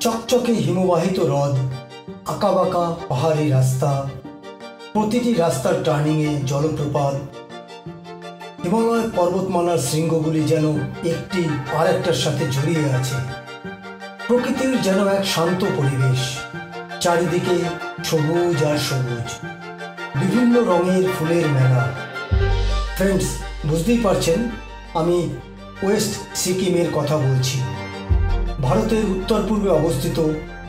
চকচকে হিমবাহিত হ্রদ, আঁকাবাঁকা পাহাড়ি রাস্তা, প্রতিটি রাস্তার টার্নিংয়ে জলপ্রপাত, হিমালয় পর্বতমালার শৃঙ্গগুলি যেন একটি আরেকটার সাথে জড়িয়ে আছে। প্রকৃতির যেন এক শান্ত পরিবেশ, চারিদিকে সবুজ আর সবুজ, বিভিন্ন রঙের ফুলের মেলা। ফ্রেন্ডস, বুঝতেই পারছেন আমি ওয়েস্ট সিকিমের কথা বলছি। ভারতের উত্তর পূর্বে অবস্থিত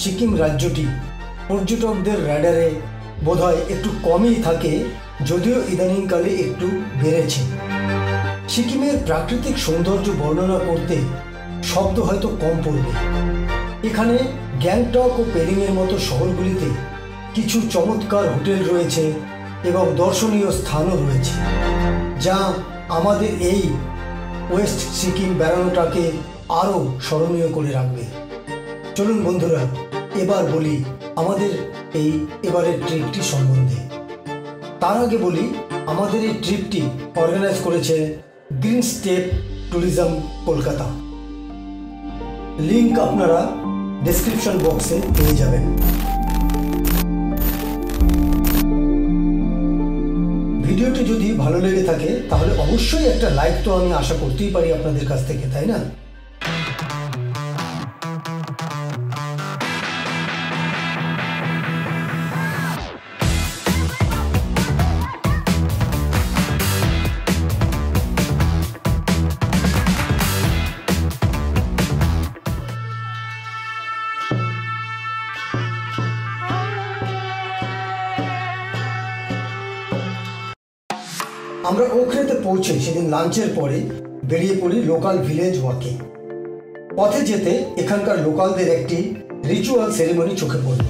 সিকিম রাজ্যটি পর্যটকদের রাডারে বোধহয় একটু কমই থাকে, যদিও ইদানিংকালে একটু বেড়েছে। সিকিমের প্রাকৃতিক সৌন্দর্য বর্ণনা করতে শব্দ হয়তো কম পড়বে। এখানে গ্যাংটক ও পেলিংয়ের মতো শহরগুলিতে কিছু চমৎকার হোটেল রয়েছে এবং দর্শনীয় স্থানও রয়েছে, যা আমাদের এই ওয়েস্ট সিকিম বেড়ানোটাকে আরও স্মরণীয় করে রাখবে। চলুন বন্ধুরা, এবার বলি আমাদের এই এবারের ট্রিপটি সম্বন্ধে। তার আগে বলি আমাদের এই ট্রিপটি অর্গানাইজ করেছে green step tourism Kolkata. Link আপনারা ডেসক্রিপশন বক্সে পেয়ে যাবেন। ভিডিওটি যদি ভালো লেগে থাকে তাহলে অবশ্যই একটা লাইক তো আমি আশা করতেই পারি আপনাদের কাছ থেকে, তাই না? আমরা ওখরেতে পৌঁছে সেদিন লাঞ্চের পরে বেরিয়ে পড়ি লোকাল ভিলেজ ওয়াকে। পথে যেতে এখানকার লোকালদের একটি রিচুয়াল সেরিমনি চোখে পড়ল।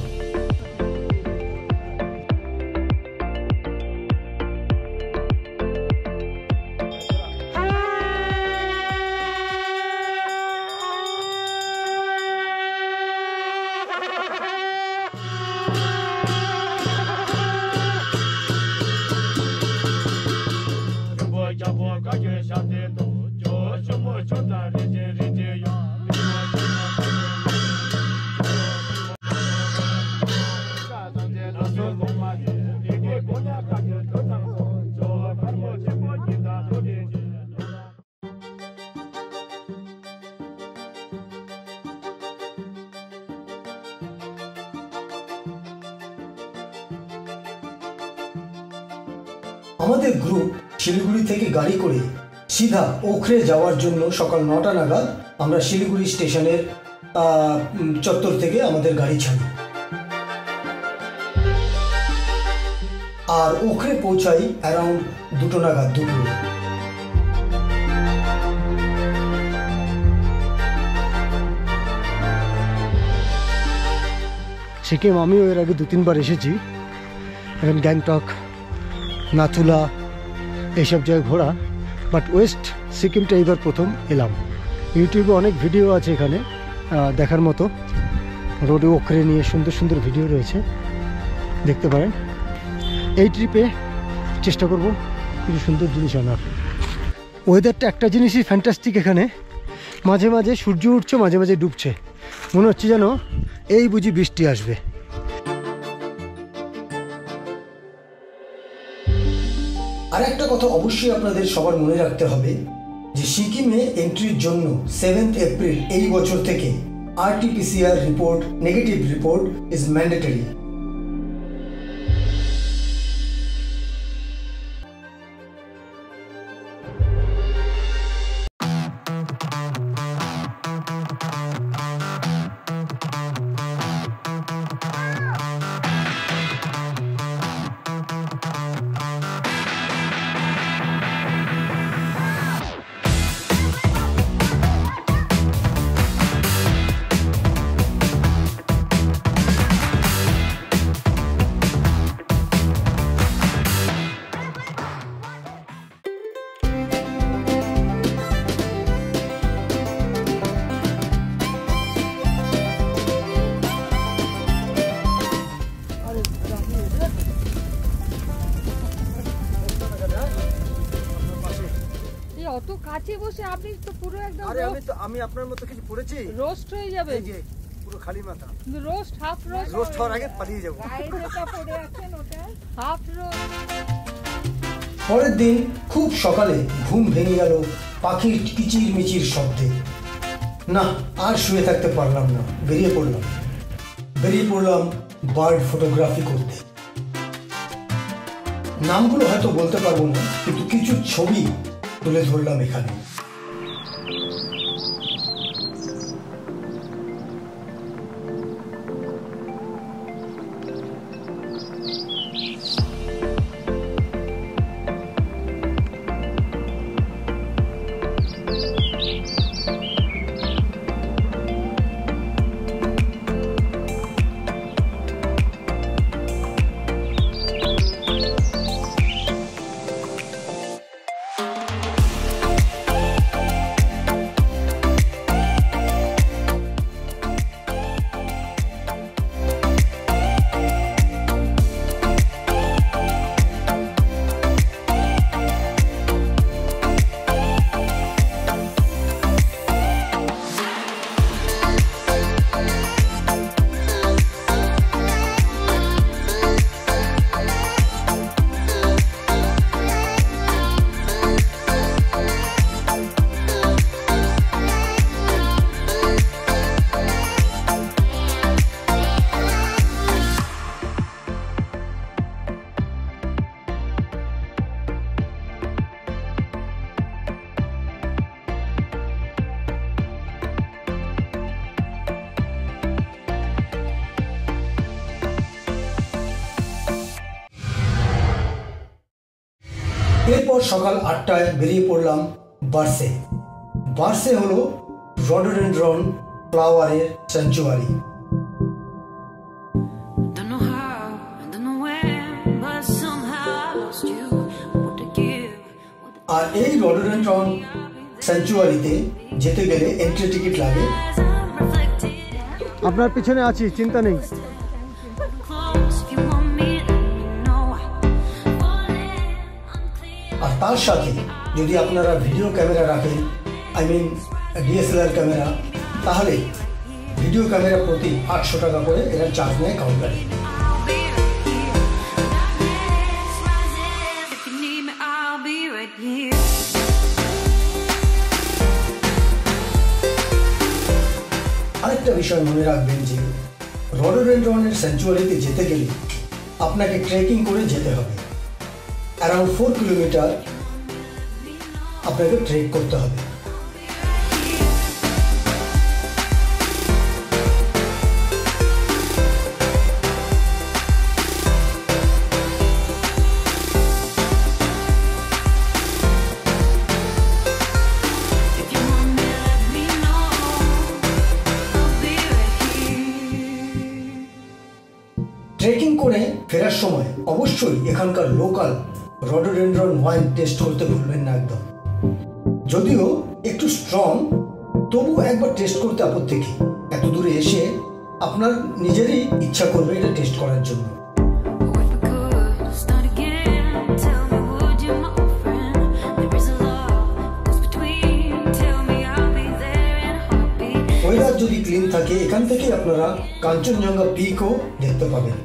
আমাদের গ্রুপ শিলিগুড়ি থেকে গাড়ি করে সিধা ওখরে যাওয়ার জন্য সকাল 9টা নাগাদ আমরা শিলিগুড়ি স্টেশনের চত্বর থেকে আমাদের গাড়ি ছাড়ি আর ওখরে পৌঁছাই অ্যারাউন্ড 2টো নাগাদ দুপুরে। সিকিম আমিও এর আগে 2-3বার এসেছি, এখন গ্যাংটক, নাথুলা এইসব জায়গায় ঘোরা, বাট ওয়েস্ট সিকিমটা এইবার প্রথম এলাম। ইউটিউবে অনেক ভিডিও আছে এখানে দেখার মতো, রোডে ওখরে নিয়ে সুন্দর সুন্দর ভিডিও রয়েছে, দেখতে পারেন। এই ট্রিপে চেষ্টা করব কিছু সুন্দর জিনিস আনার। ওয়েদারটা একটা জিনিসই ফ্যান্টাস্টিক এখানে, মাঝে মাঝে সূর্য উঠছে, মাঝে মাঝে ডুবছে, মনে হচ্ছে যেন এই বুঝি বৃষ্টি আসবে। আর একটা কথা অবশ্যই আপনাদের সবার মনে রাখতে হবে যে সিকিমে এন্ট্রির জন্য 7 এপ্রিল এই বছর থেকে RT-PCR report, negative report is mandatory. অত কাছে বসে আপনি তো পুরো একদম আরে আমি আপনার মতো কিছু পড়েছি, রোস্ট হয়ে যাবে। এই যে পুরো খালি মাথা। রোস্ট হাফ রোস্ট রোস্ট হওয়ার আগে পালিয়ে যাব। গায়ে যেটা পড়ে আছেন ওটা হাফ রোস্ট। পরের দিন খুব সকালে ঘুম ভেঙে গেল পাখির কিচির মিচির শব্দে। না, আর শুয়ে থাকতে পারলাম না, বেরিয়ে পড়লাম বার্ড ফটোগ্রাফি করতে। নামগুলো হয়তো বলতে পারবো না, কিন্তু কিছু ছবি তুলে ধরলাম এখানে। এরপর সকাল 8টায় বেরিয়ে পড়লাম বার্সে। বার্সে হলো রডোডেনড্রন ফ্লাওয়ারের স্যাংচুয়ারি। আর এই রডোডেনড্রন স্যাংচুয়ারিতে যেতে গেলে এন্ট্রি টিকিট লাগে। আপনার পিছনে আছি, চিন্তা নেই। আর তার সাথে যদি আপনারা ভিডিও ক্যামেরা রাখেন, ডিএসএলআর ক্যামেরা, তাহলে ভিডিও ক্যামেরা প্রতি 800 টাকা করে এরা চার্জ নেয় কাউন্টারে। আরেকটা বিষয় মনে রাখবেন যে রডোডেনড্রনের স্যাংচুয়ারিতে যেতে গেলে আপনাকে ট্রেকিং করে যেতে হবে। অ্যারাউন্ড 4 কিলোমিটার আপনাকে ট্রেক করতে হবে। ট্রেকিং করে ফেরার সময় অবশ্যই এখানকার লোকাল রডোডেনড্রন ওয়াইন টেস্ট করতে ভুলবেন না একদম। যদিও একটু স্ট্রং, তবু একবার টেস্ট করতে আপত্তি কি? এত দূরে এসে আপনার নিজেরই ইচ্ছা করবে এটা টেস্ট করার জন্য। ওয়েদার যদি ক্লিন থাকে, এখান থেকে আপনারা কাঞ্চনজঙ্ঘা পিকও দেখতে পাবেন।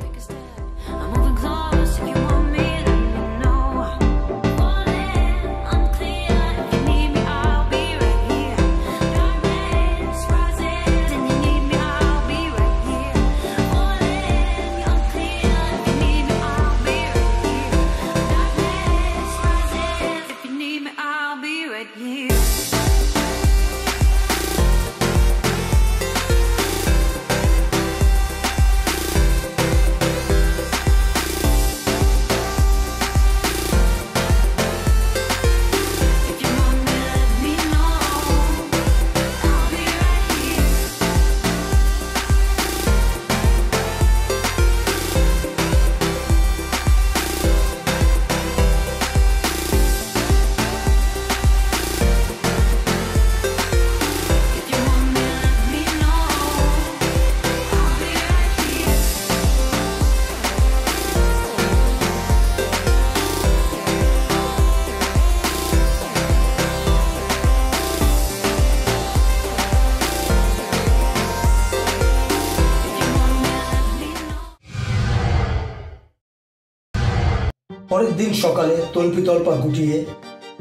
পরের দিন সকালে তল্পিতল্পা গুটিয়ে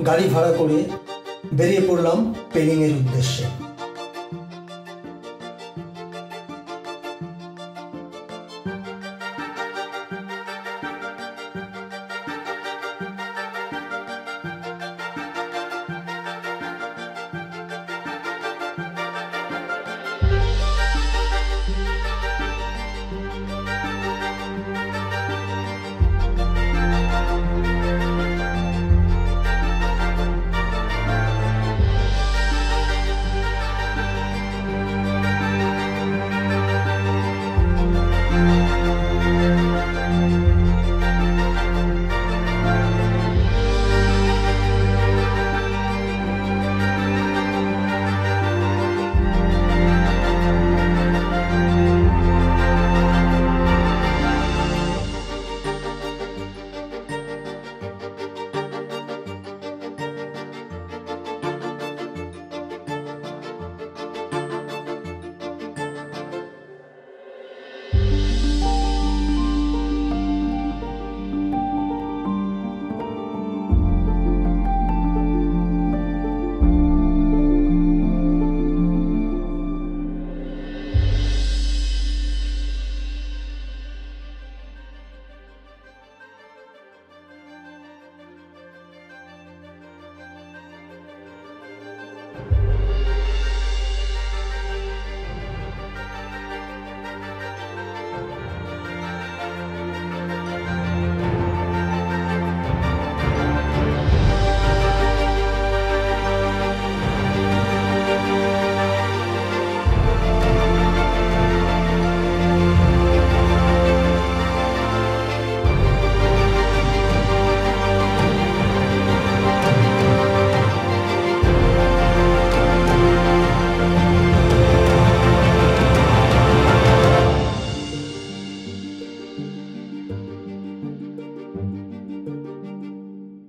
গাড়ি ভাড়া করে বেরিয়ে পড়লাম পেলিংয়ের উদ্দেশ্যে।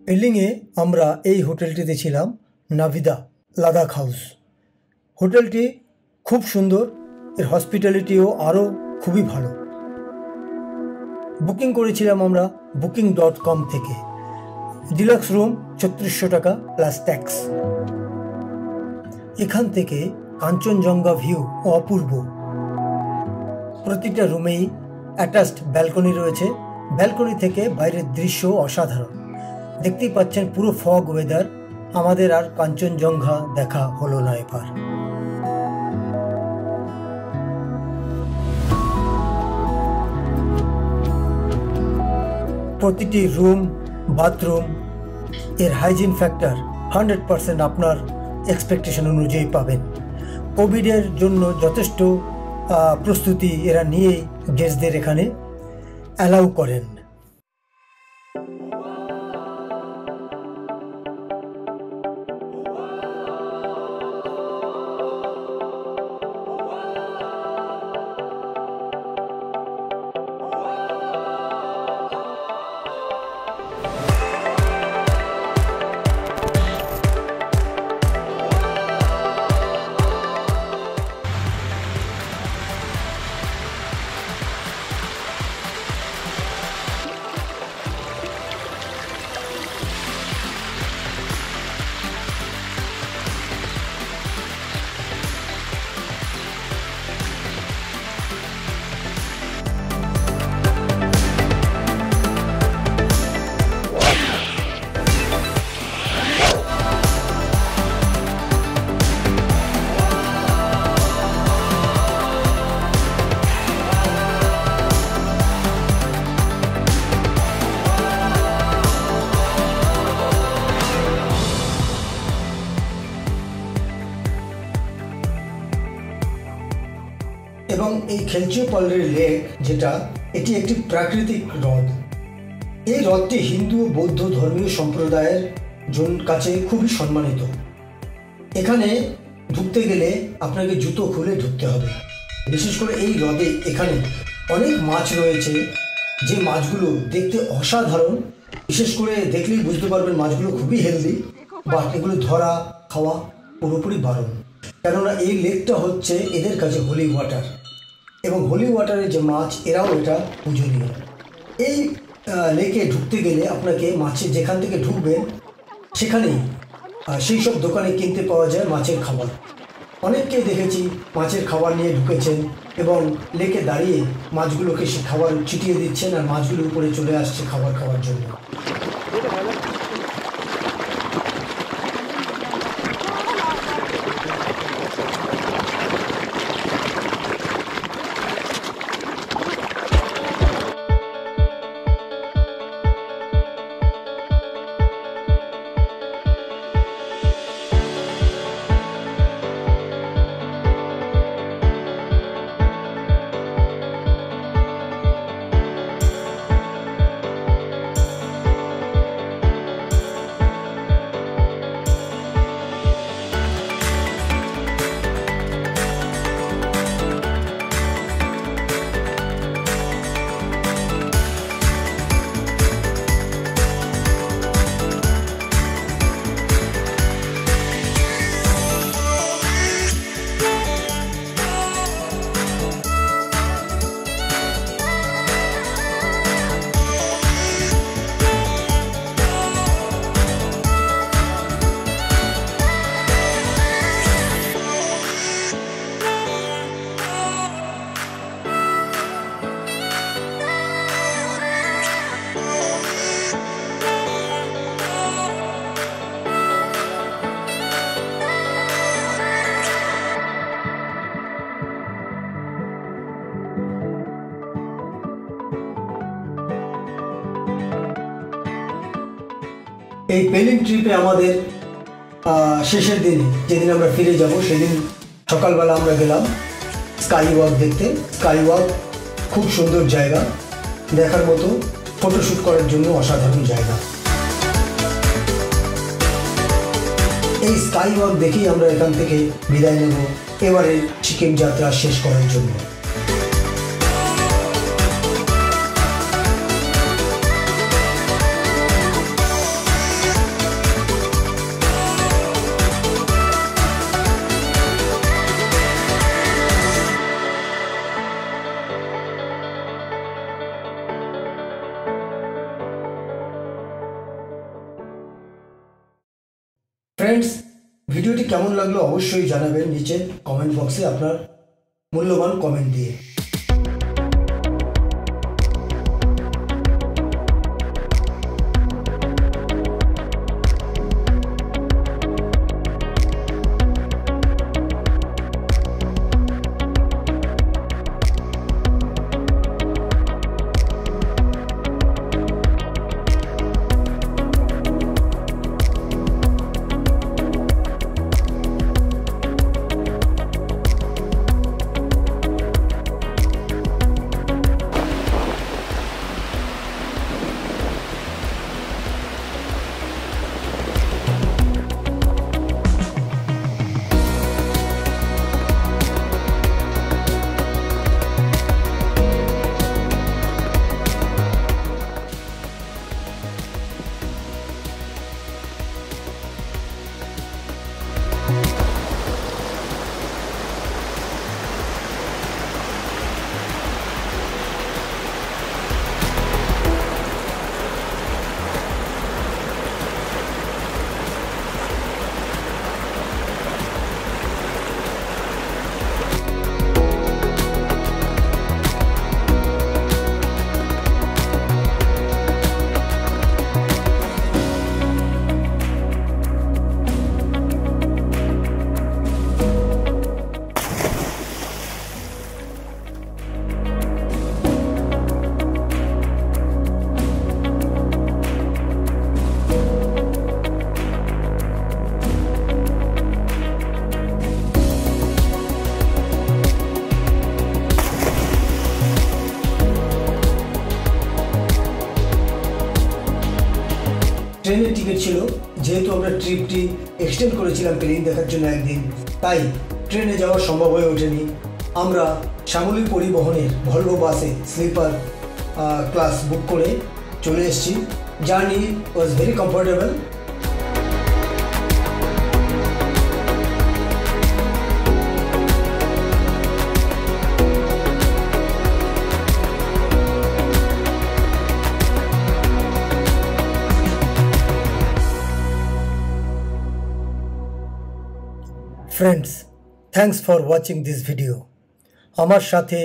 পেলিংয়ে আমরা এই হোটেলটিতে ছিলাম, নাভিদা লাদাখ হাউস। হোটেলটি খুব সুন্দর, এর হসপিটালিটিও আরও খুবই ভালো। বুকিং করেছিলাম আমরা booking.com থেকে। ডিলাক্স রুম ৩৬০০ টাকা প্লাস ট্যাক্স। এখান থেকে কাঞ্চনজঙ্ঘা ভিউ অপূর্ব। প্রতিটা রুমেই অ্যাটাচড ব্যালকনি রয়েছে। ব্যালকনি থেকে বাইরের দৃশ্য অসাধারণ। দেখতেই পাচ্ছেন পুরো ফগ ওয়েদার। আমাদের আর কাঞ্চনজঙ্ঘা দেখা হলো না এবার। প্রতিটি রুম, বাথরুম এর হাইজিন ফ্যাক্টর 100% আপনার এক্সপেকটেশন অনুযায়ী পাবেন। কোভিডের জন্য যথেষ্ট প্রস্তুতি এরা নিয়েই গেস্টদের এখানে অ্যালাউ করেন। এবং এই খেলচিওপাল্লির লেক যেটা, এটি একটি প্রাকৃতিক হ্রদ। এই হ্রদটি হিন্দু ও বৌদ্ধ ধর্মীয় সম্প্রদায়ের কাছে খুবই সম্মানিত। এখানে ঢুকতে গেলে আপনাকে জুতো খুলে ঢুকতে হবে। বিশেষ করে এই হ্রদে এখানে অনেক মাছ রয়েছে, যে মাছগুলো দেখতে অসাধারণ। বিশেষ করে দেখলেই বুঝতে পারবেন মাছগুলো খুবই হেলদি, বাট এগুলো ধরা খাওয়া পুরোপুরি বারণ। কেননা এই লেকটা হচ্ছে এদের কাছে হোলি ওয়াটার, এবং হোলি ওয়াটারের যে মাছ এরাও এটা পূজনীয়। এই লেকে ঢুকতে গেলে আপনাকে মাছের যেখান থেকে ঢুকবেন সেখানেই সেই সব দোকানে কিনতে পাওয়া যায় মাছের খাবার। অনেককেই দেখেছি মাছের খাবার নিয়ে ঢুকেছেন এবং লেকে দাঁড়িয়ে মাছগুলোকে সে খাবার ছিটিয়ে দিচ্ছেন আর মাছগুলোর উপরে চলে আসছে খাবার খাওয়ার জন্য। এই পেলিং ট্রিপে আমাদের শেষের দিনে যেদিন আমরা ফিরে যাব সেদিন সকালবেলা আমরা গেলাম স্কাই ওয়াক দেখতে। স্কাই ওয়াক খুব সুন্দর জায়গা, দেখার মতো, ফটোশ্যুট করার জন্য অসাধারণ জায়গা। এই স্কাই ওয়াক দেখেই আমরা এখান থেকে বিদায় নেব এবারে সিকিম যাত্রা শেষ করার জন্য। ফ্রেন্ডস, ভিডিওটি কেমন লাগলো অবশ্যই জানাবেন নিচে কমেন্ট বক্সে আপনার মূল্যবান কমেন্ট দিয়ে। ট্রেনের টিকিট ছিল, যেহেতু আমরা ট্রিপটি এক্সটেন্ড করেছিলাম পেলিং দেখার জন্য একদিন, তাই ট্রেনে যাওয়া সম্ভব হয়ে ওঠেনি। আমরা সামরিক পরিবহনের ভলভো বাসে স্লিপার ক্লাস বুক করে চলে এসেছি। Journey was very comfortable. Friends, thanks for watching this video. আমার সাথে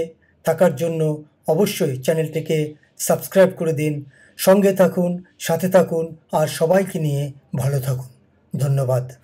থাকার জন্য অবশ্যই চ্যানেলটিকে সাবস্ক্রাইব করে দিন। সঙ্গে থাকুন, সাথে থাকুন আর সবাইকে নিয়ে ভালো থাকুন। ধন্যবাদ।